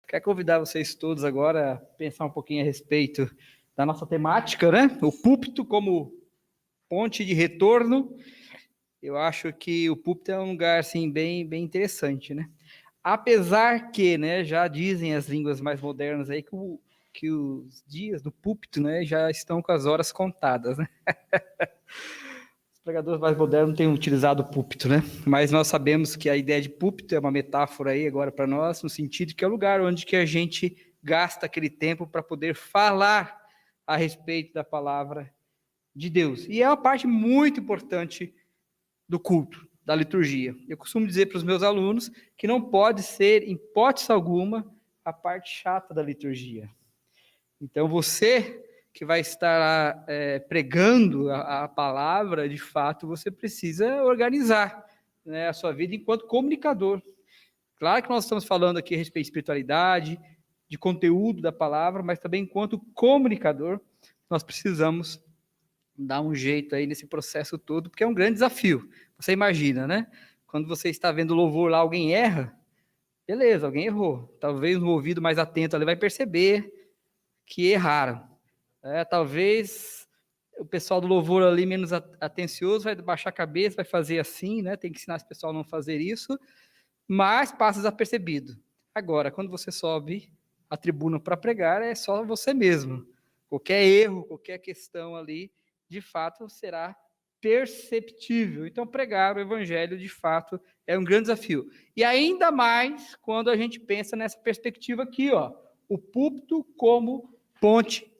Quero convidar vocês todos agora a pensar um pouquinho a respeito da nossa temática, né? O púlpito como ponte de retorno. Eu acho que o púlpito é um lugar assim bem interessante, né? Apesar que, né, já dizem as línguas mais modernas aí que os dias do púlpito, né, já estão com as horas contadas, né? Os pregadores mais modernos têm utilizado o púlpito, né? Mas nós sabemos que a ideia de púlpito é uma metáfora aí agora para nós, no sentido que é o lugar onde que a gente gasta aquele tempo para poder falar a respeito da palavra de Deus. E é uma parte muito importante do culto, da liturgia. Eu costumo dizer para os meus alunos que não pode ser, em hipótese alguma, a parte chata da liturgia. Então, você que vai estar pregando a palavra, de fato, você precisa organizar, né, a sua vida enquanto comunicador. Claro que nós estamos falando aqui a respeito de espiritualidade, de conteúdo da palavra, mas também enquanto comunicador, nós precisamos dar um jeito aí nesse processo todo, porque é um grande desafio. Você imagina, né? Quando você está vendo louvor lá, alguém erra, beleza, alguém errou. Talvez no ouvido mais atento ali vai perceber que erraram. Talvez o pessoal do louvor ali menos atencioso vai baixar a cabeça, vai fazer assim, né? Tem que ensinar esse pessoal a não fazer isso, mas passa desapercebido. Agora, quando você sobe a tribuna para pregar, é só você mesmo. Qualquer erro, qualquer questão ali, de fato, será perceptível. Então, pregar o evangelho, de fato, é um grande desafio. E ainda mais quando a gente pensa nessa perspectiva aqui, ó, o púlpito como ponte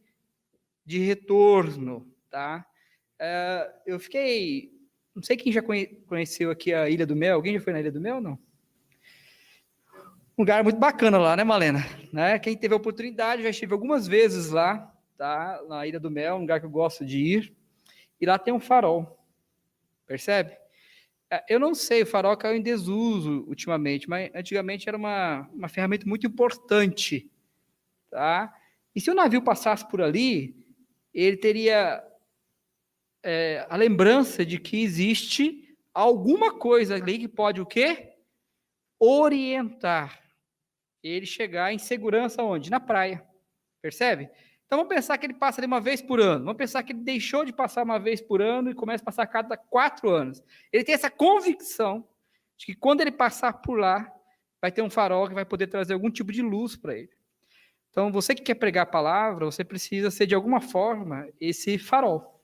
de retorno, tá? Eu fiquei... Não sei quem já conheceu aqui a Ilha do Mel. Alguém já foi na Ilha do Mel, não? Um lugar muito bacana lá, né, Malena? Né? Quem teve a oportunidade, já estive algumas vezes lá, tá? Na Ilha do Mel, um lugar que eu gosto de ir. E lá tem um farol, percebe? Eu não sei, o farol caiu em desuso ultimamente, mas antigamente era uma ferramenta muito importante, tá? E se o navio passasse por ali, ele teria a lembrança de que existe alguma coisa ali que pode o quê? Orientar ele chegar em segurança onde? Na praia, percebe? Então vamos pensar que ele passa ali uma vez por ano, vamos pensar que ele deixou de passar uma vez por ano e começa a passar a cada 4 anos. Ele tem essa convicção de que quando ele passar por lá, vai ter um farol que vai poder trazer algum tipo de luz para ele. Então você que quer pregar a palavra, você precisa ser de alguma forma esse farol,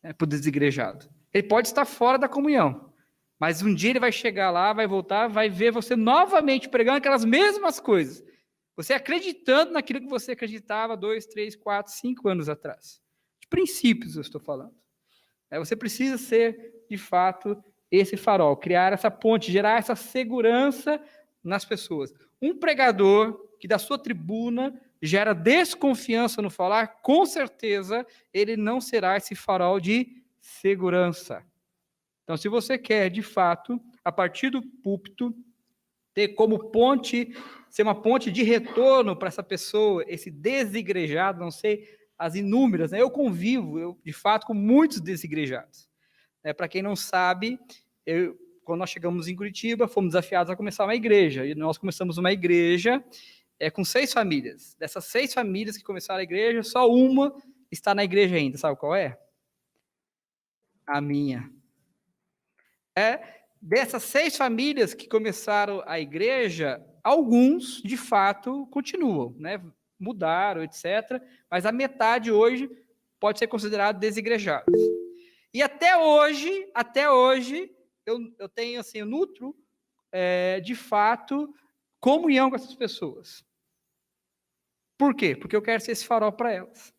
né, para o desigrejado. Ele pode estar fora da comunhão, mas um dia ele vai chegar lá, vai voltar, vai ver você novamente pregando aquelas mesmas coisas. Você acreditando naquilo que você acreditava 2, 3, 4, 5 anos atrás. De princípios eu estou falando. Você precisa ser, de fato, esse farol, criar essa ponte, gerar essa segurança nas pessoas. Um pregador que da sua tribuna gera desconfiança no falar, com certeza ele não será esse farol de segurança. Então, se você quer, de fato, a partir do púlpito, ter como ponte, ser uma ponte de retorno para essa pessoa, esse desigrejado, não sei, as inúmeras, né? Eu convivo, de fato, com muitos desigrejados. Para quem não sabe, quando nós chegamos em Curitiba, fomos desafiados a começar uma igreja, e nós começamos uma igreja com 6 famílias. Dessas 6 famílias que começaram a igreja, só uma está na igreja ainda, sabe qual é? A minha. Dessas 6 famílias que começaram a igreja, alguns, de fato, continuam, né? Mudaram, etc. Mas a metade hoje pode ser considerado desigrejados. E até hoje, eu tenho, assim, eu nutro, de fato, comunhão com essas pessoas. Por quê? Porque eu quero ser esse farol para elas.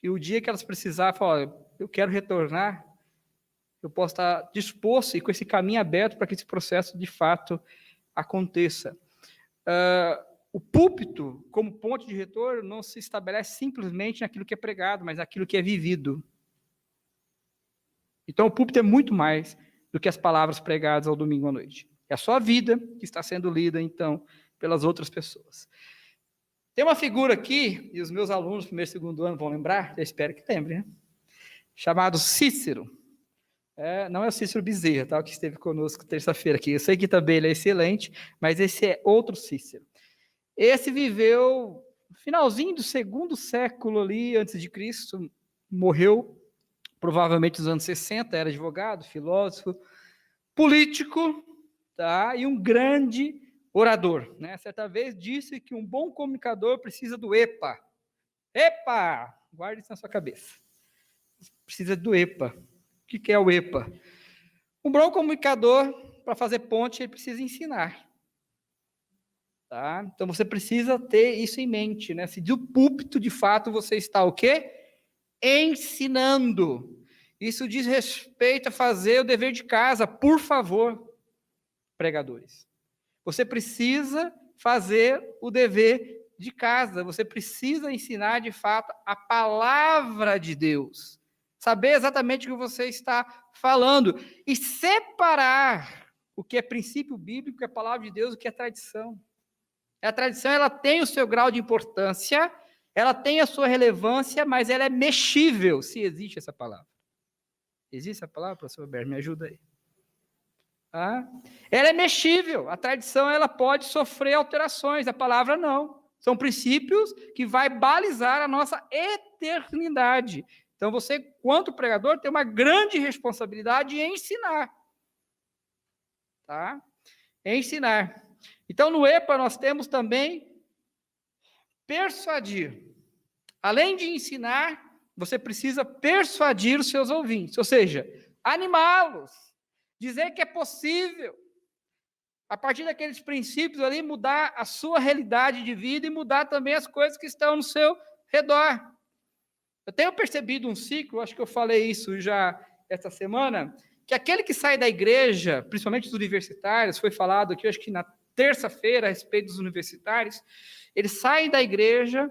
E o dia que elas precisarem, falar, eu quero retornar, eu posso estar disposto e com esse caminho aberto para que esse processo, de fato, aconteça. O púlpito, como ponto de retorno, não se estabelece simplesmente naquilo que é pregado, mas naquilo que é vivido. Então, o púlpito é muito mais do que as palavras pregadas ao domingo à noite. É a sua vida que está sendo lida, então, pelas outras pessoas. Tem uma figura aqui, e os meus alunos, primeiro e segundo ano, vão lembrar, eu espero que lembrem, né? Chamado Cícero. Não é o Cícero Bezerra, tá? Que esteve conosco terça-feira aqui. Eu sei que também ele é excelente, mas esse é outro Cícero. Esse viveu no finalzinho do 2º século ali, antes de Cristo, morreu provavelmente nos anos 60, era advogado, filósofo, político, tá? E um grande orador, né? Certa vez disse que um bom comunicador precisa do EPA. EPA! Guarde isso na sua cabeça. Precisa do EPA. O que é o EPA? Um bom comunicador, para fazer ponte, ele precisa ensinar. Tá? Então, você precisa ter isso em mente, né? Se do púlpito, de fato, você está o quê? Ensinando. Isso diz respeito a fazer o dever de casa, por favor, pregadores. Você precisa fazer o dever de casa, você precisa ensinar, de fato, a palavra de Deus. Saber exatamente o que você está falando e separar o que é princípio bíblico, o que é palavra de Deus, o que é tradição. A tradição, ela tem o seu grau de importância, ela tem a sua relevância, mas ela é mexível, se existe essa palavra. Existe essa palavra, professor Roberto? Me ajuda aí. Ah, ela é mexível, a tradição ela pode sofrer alterações, a palavra não. São princípios que vai balizar a nossa eternidade. Então você, quanto pregador, tem uma grande responsabilidade em ensinar. Tá? Em ensinar. Então no EPA nós temos também persuadir. Além de ensinar, você precisa persuadir os seus ouvintes, ou seja, animá-los. Dizer que é possível, a partir daqueles princípios ali, mudar a sua realidade de vida e mudar também as coisas que estão no seu redor. Eu tenho percebido um ciclo, acho que eu falei isso já esta semana, que aquele que sai da igreja, principalmente os universitários, foi falado aqui, acho que na terça-feira, a respeito dos universitários, eles saem da igreja,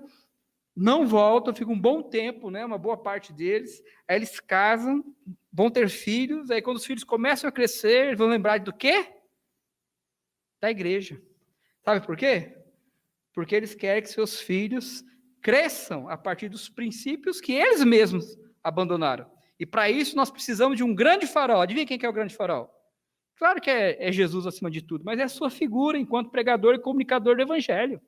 não voltam, ficam um bom tempo, né, uma boa parte deles, aí eles casam, vão ter filhos, aí quando os filhos começam a crescer, eles vão lembrar do quê? Da igreja. Sabe por quê? Porque eles querem que seus filhos cresçam a partir dos princípios que eles mesmos abandonaram. E para isso nós precisamos de um grande farol. Adivinha quem que é o grande farol? Claro que é Jesus acima de tudo, mas é a sua figura enquanto pregador e comunicador do evangelho.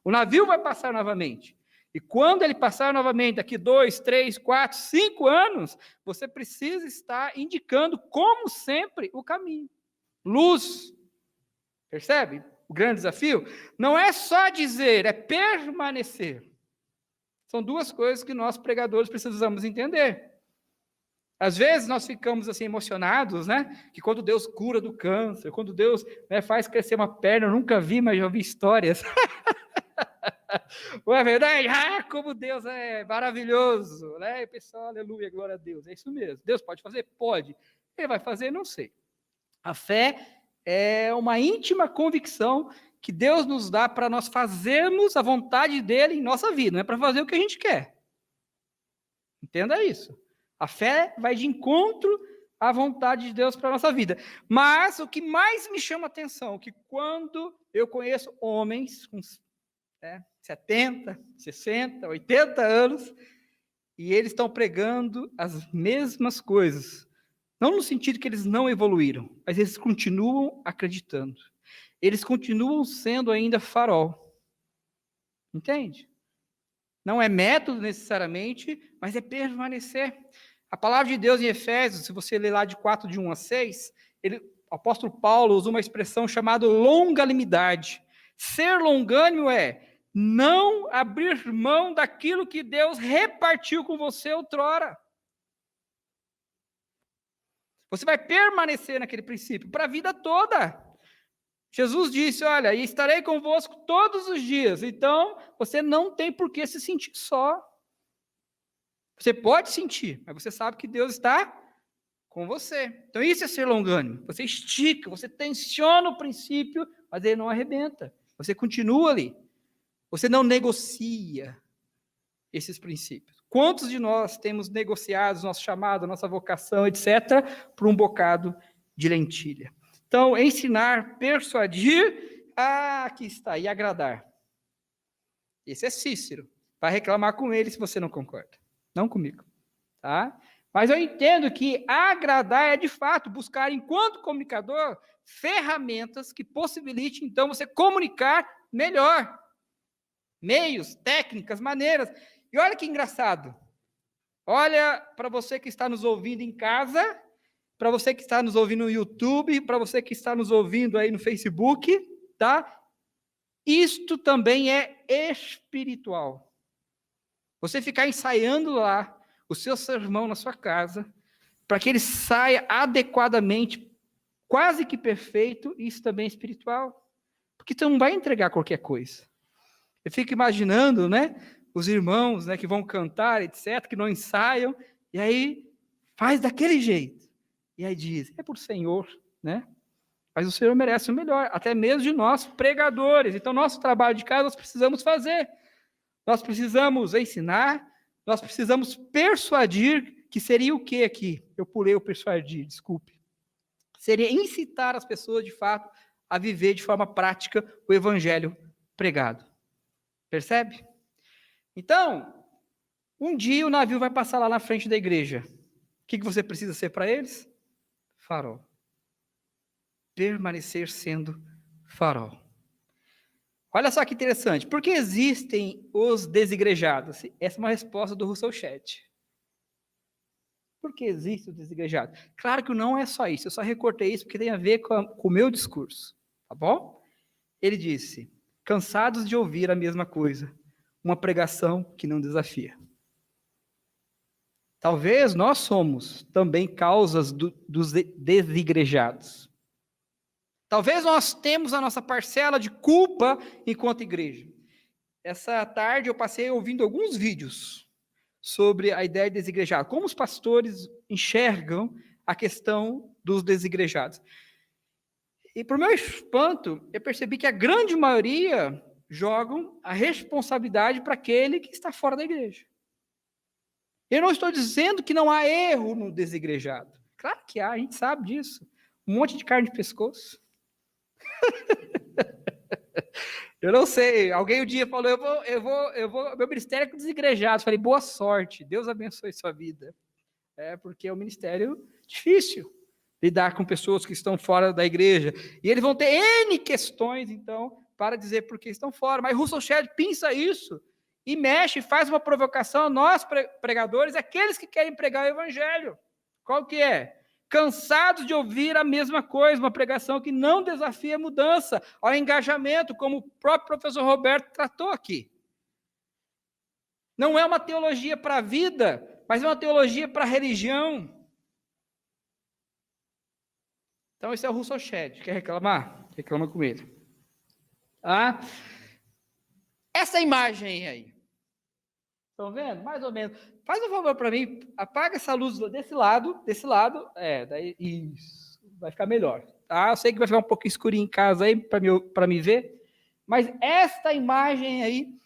O navio vai passar novamente. E quando ele passar novamente, daqui 2, 3, 4, 5 anos, você precisa estar indicando, como sempre, o caminho. Luz. Percebe? O grande desafio não é só dizer, é permanecer. São duas coisas que nós, pregadores, precisamos entender. Às vezes nós ficamos assim emocionados, né? Que quando Deus cura do câncer, quando Deus, né, faz crescer uma perna, eu nunca vi, mas já ouvi histórias. Não é verdade? Ah, como Deus é maravilhoso, né? E pessoal, aleluia, glória a Deus. É isso mesmo. Deus pode fazer? Pode. Ele vai fazer? Não sei. A fé é uma íntima convicção que Deus nos dá para nós fazermos a vontade dele em nossa vida, não é para fazer o que a gente quer. Entenda isso. A fé vai de encontro à vontade de Deus para a nossa vida. Mas o que mais me chama a atenção é que quando eu conheço homens com 70, 60, 80 anos, e eles estão pregando as mesmas coisas, não no sentido que eles não evoluíram, mas eles continuam acreditando. Eles continuam sendo ainda farol. Entende? Não é método necessariamente, mas é permanecer. A palavra de Deus em Efésios, se você ler lá de 4, de 1 a 6, o apóstolo Paulo usa uma expressão chamada longanimidade. Ser longânimo é não abrir mão daquilo que Deus repartiu com você outrora. Você vai permanecer naquele princípio para a vida toda. Jesus disse, olha, e estarei convosco todos os dias. Então, você não tem por que se sentir só. Você pode sentir, mas você sabe que Deus está com você. Então, isso é ser longânimo. Você estica, você tensiona o princípio, mas ele não arrebenta. Você continua ali. Você não negocia esses princípios. Quantos de nós temos negociado nosso chamado, nossa vocação, etc., por um bocado de lentilha? Então, ensinar, persuadir, aqui está, e agradar. Esse é Cícero. Vai reclamar com ele se você não concorda. Não comigo. Tá? Mas eu entendo que agradar é, de fato, buscar, enquanto comunicador, ferramentas que possibilitem, então, você comunicar melhor. meios, técnicas, maneiras. E olha que engraçado. Olha para você que está nos ouvindo em casa, para você que está nos ouvindo no YouTube, para você que está nos ouvindo aí no Facebook, tá? Isto também é espiritual. Você ficar ensaiando lá o seu sermão na sua casa, para que ele saia adequadamente, quase que perfeito, isso também é espiritual. Porque você não vai entregar qualquer coisa. Eu fico imaginando, né, os irmãos, né, que vão cantar, etc., que não ensaiam, e aí faz daquele jeito. E aí diz, é por Senhor, né? Mas o Senhor merece o melhor, até mesmo de nós, pregadores. Então, nosso trabalho de casa nós precisamos fazer. Nós precisamos ensinar, nós precisamos persuadir, que seria o que aqui? Eu pulei o persuadir, desculpe. Seria incitar as pessoas, de fato, a viver de forma prática o evangelho pregado. Percebe? Então, um dia o navio vai passar lá na frente da igreja. O que você precisa ser para eles? Farol. Permanecer sendo farol. Olha só que interessante. Por que existem os desigrejados? Essa é uma resposta do Russell Shedd. Por que existe o desigrejados? Claro que não é só isso. Eu só recortei isso porque tem a ver com o meu discurso. Tá bom? Ele disse, cansados de ouvir a mesma coisa. Uma pregação que não desafia. Talvez nós somos também causas dos desigrejados. Talvez nós temos a nossa parcela de culpa enquanto igreja. Essa tarde eu passei ouvindo alguns vídeos sobre a ideia de desigrejado, como os pastores enxergam a questão dos desigrejados. E, por meu espanto, eu percebi que a grande maioria jogam a responsabilidade para aquele que está fora da igreja. Eu não estou dizendo que não há erro no desigrejado. Claro que há, a gente sabe disso. Um monte de carne de pescoço. Eu não sei, alguém um dia falou, meu ministério é com desigrejados. Falei, boa sorte, Deus abençoe sua vida. Porque é um ministério difícil, lidar com pessoas que estão fora da igreja. E eles vão ter N questões, então, para dizer por que estão fora. Mas Russell Shedd pensa isso, e mexe, faz uma provocação a nós, pregadores, aqueles que querem pregar o evangelho. Qual que é? Cansados de ouvir a mesma coisa, uma pregação que não desafia a mudança, ao engajamento, como o próprio professor Roberto tratou aqui. Não é uma teologia para a vida, mas é uma teologia para a religião. Então, esse é o Russell Shedd. Quer reclamar? Reclama com ele. Essa imagem aí. Estão vendo? Mais ou menos. Faz um favor para mim, apaga essa luz desse lado, daí isso, vai ficar melhor. Tá? Eu sei que vai ficar um pouco escurinho em casa aí para me ver, mas esta imagem aí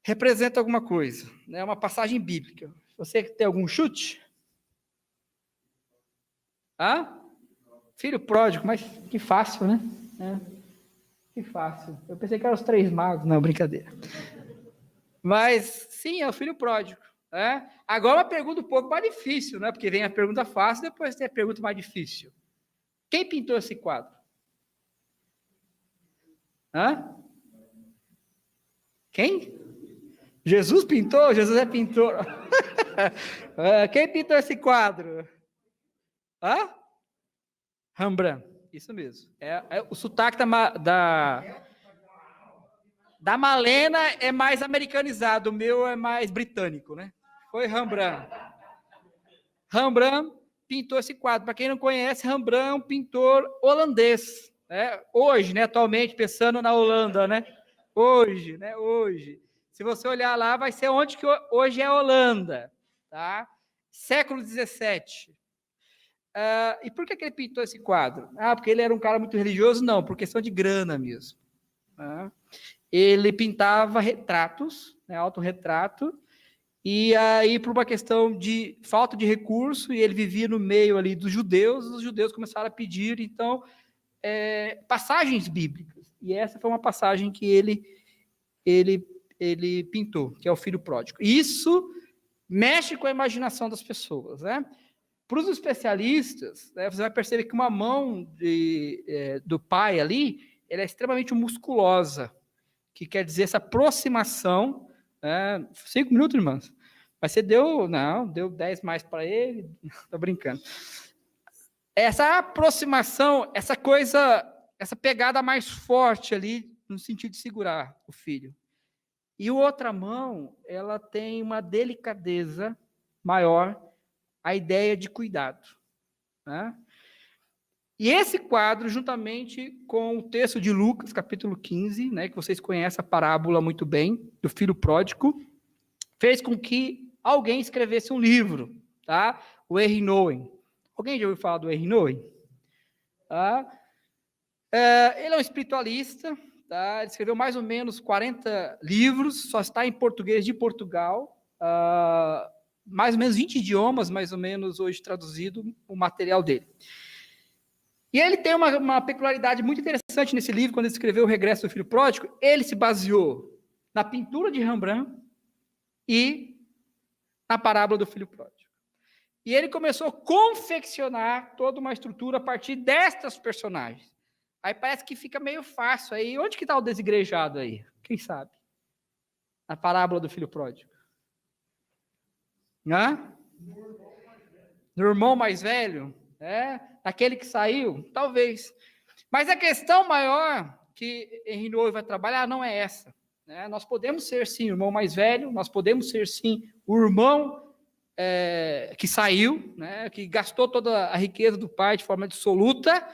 representa alguma coisa, né? Uma passagem bíblica. Você tem algum chute? Filho pródigo, mas que fácil, né? Que fácil. Eu pensei que eram os 3 magos, não, brincadeira. Mas, sim, é o filho pródigo. Agora uma pergunta um pouco mais difícil, né? Porque vem a pergunta fácil, depois tem a pergunta mais difícil. Quem pintou esse quadro? Quem? Jesus pintou? Jesus é pintor. Quem pintou esse quadro? Rembrandt. Isso mesmo. O sotaque da Malena é mais americanizado, o meu é mais britânico, né? Foi Rembrandt. Rembrandt pintou esse quadro. Para quem não conhece, Rembrandt é um pintor holandês. Hoje, né? Atualmente, pensando na Holanda, né? Hoje, né? Hoje. Se você olhar lá, vai ser onde que hoje é a Holanda, tá? Século XVII. E por que ele pintou esse quadro? Porque ele era um cara muito religioso? Não, por questão de grana mesmo. Ele pintava retratos, né, autorretrato, e aí por uma questão de falta de recurso, e ele vivia no meio ali dos judeus, os judeus começaram a pedir, então, passagens bíblicas. E essa foi uma passagem que ele pintou, que é o filho pródigo. Isso mexe com a imaginação das pessoas, né? Para os especialistas, né, você vai perceber que uma mão do pai ali, ela é extremamente musculosa. que quer dizer essa aproximação. 5 minutos, irmãos? Mas você deu 10 mais para ele, tô brincando. Essa aproximação, essa coisa, essa pegada mais forte ali, no sentido de segurar o filho. E a outra mão, ela tem uma delicadeza maior, a ideia de cuidado. Né? E esse quadro, juntamente com o texto de Lucas, capítulo 15, né, que vocês conhecem a parábola muito bem, do filho pródigo, fez com que alguém escrevesse um livro, tá? O Henry Nouwen. Alguém já ouviu falar do Henry Nouwen? Tá? Ele é um espiritualista, tá? Ele escreveu mais ou menos 40 livros, só está em português de Portugal, mais ou menos 20 idiomas, mais ou menos, hoje traduzido, o material dele. E ele tem uma peculiaridade muito interessante nesse livro, quando ele escreveu O Regresso do Filho Pródigo, ele se baseou na pintura de Rembrandt e na parábola do Filho Pródigo. E ele começou a confeccionar toda uma estrutura a partir destas personagens. Aí parece que fica meio fácil. Aí, onde que está o desigrejado aí? Quem sabe? Na parábola do Filho Pródigo. No irmão mais velho? Aquele que saiu? Talvez. Mas a questão maior que Henry Nouwen vai trabalhar não é essa. Né? Nós podemos ser, sim, o irmão mais velho, nós podemos ser, sim, o irmão que saiu, né? Que gastou toda a riqueza do pai de forma absoluta,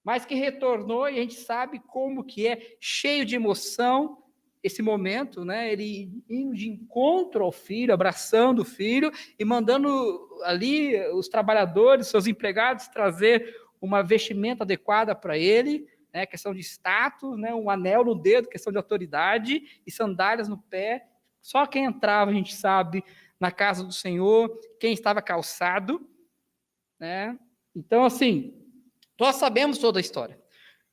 mas que retornou, e a gente sabe como que é, cheio de emoção, esse momento, né? Ele indo de encontro ao filho, abraçando o filho, e mandando ali os trabalhadores, seus empregados, trazer uma vestimenta adequada para ele, né? Questão de status, né? Um anel no dedo, questão de autoridade, e sandálias no pé. Só quem entrava, a gente sabe, na casa do Senhor, quem estava calçado, né? Então, assim, nós sabemos toda a história.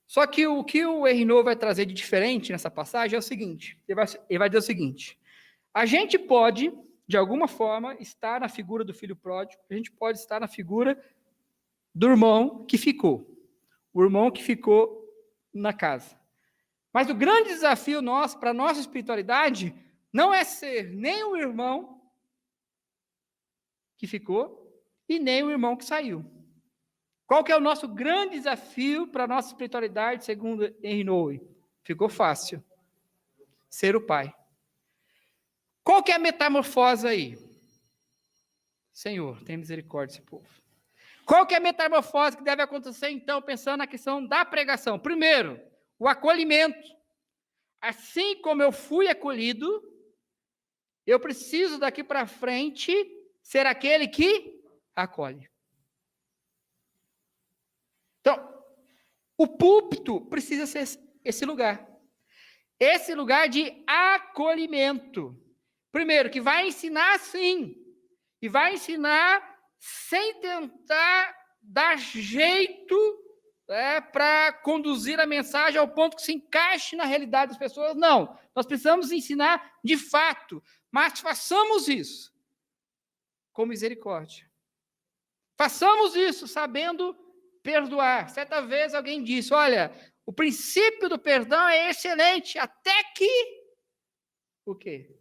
Só que o que o Henry Nouwen vai trazer de diferente nessa passagem é o seguinte, ele vai dizer o seguinte, a gente pode, de alguma forma, estar na figura do filho pródigo, a gente pode estar na figura do irmão que ficou, o irmão que ficou na casa. Mas o grande desafio nosso, para a nossa espiritualidade, não é ser nem o irmão que ficou e nem o irmão que saiu. Qual que é o nosso grande desafio para a nossa espiritualidade, segundo Henry Nouwen? Ficou fácil. Ser o pai. Qual que é a metamorfose aí? Senhor, tem misericórdia desse povo. Qual que é a metamorfose que deve acontecer, então, pensando na questão da pregação? Primeiro, o acolhimento. Assim como eu fui acolhido, eu preciso daqui para frente ser aquele que acolhe. Então, o púlpito precisa ser esse lugar. Esse lugar de acolhimento. Primeiro, que vai ensinar sim. E vai ensinar sem tentar dar jeito para conduzir a mensagem ao ponto que se encaixe na realidade das pessoas. Não. Nós precisamos ensinar de fato. Mas façamos isso com misericórdia. Façamos isso sabendo perdoar. Certa vez alguém disse, olha, o princípio do perdão é excelente, até que... O quê?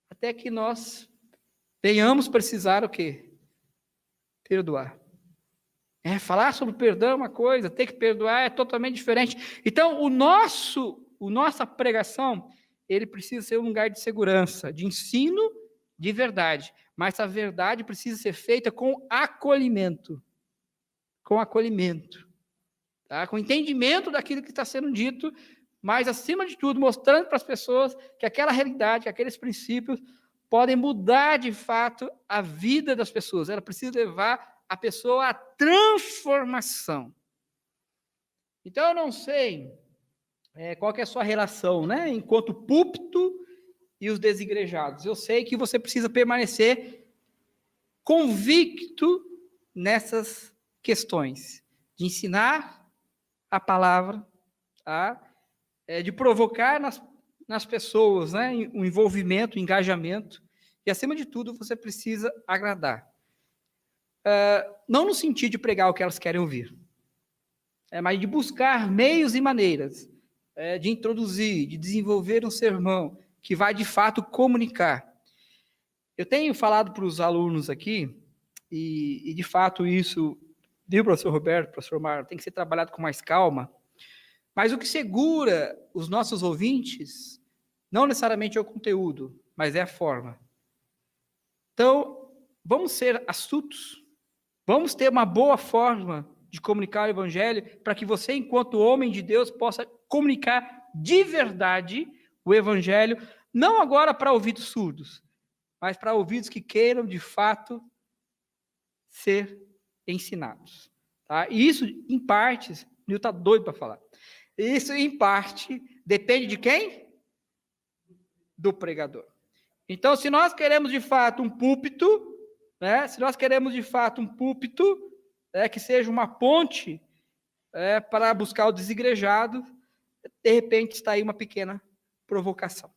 Até que nós venhamos precisar o quê? Perdoar. Falar sobre perdão é uma coisa, ter que perdoar é totalmente diferente. Então, nossa pregação, ele precisa ser um lugar de segurança, de ensino de verdade. Mas a verdade precisa ser feita com acolhimento. Com acolhimento. Tá? Com entendimento daquilo que está sendo dito, mas, acima de tudo, mostrando para as pessoas que aquela realidade, que aqueles princípios podem mudar, de fato, a vida das pessoas. Ela precisa levar a pessoa à transformação. Então, eu não sei qual que é a sua relação, né? Enquanto púlpito e os desigrejados. Eu sei que você precisa permanecer convicto nessas questões, de ensinar a palavra, tá? De provocar nas pessoas, né? O envolvimento, o engajamento, e, acima de tudo, você precisa agradar. Não no sentido de pregar o que elas querem ouvir, mas de buscar meios e maneiras de introduzir, de desenvolver um sermão que vai, de fato, comunicar. Eu tenho falado para os alunos aqui, e de fato isso, viu, professor Roberto, professor Mário, tem que ser trabalhado com mais calma, mas o que segura os nossos ouvintes não necessariamente é o conteúdo, mas é a forma. Então, vamos ser astutos, vamos ter uma boa forma de comunicar o evangelho para que você, enquanto homem de Deus, possa comunicar de verdade o evangelho, não agora para ouvidos surdos, mas para ouvidos que queiram, de fato, ser ensinados. Tá? E isso, em partes, o Nil está doido para falar. Isso, em parte, depende de quem? Do pregador. Então, se nós queremos, de fato, um púlpito, né? Se nós queremos, de fato, um púlpito que seja uma ponte para buscar o desigrejado, de repente está aí uma pequena provocação.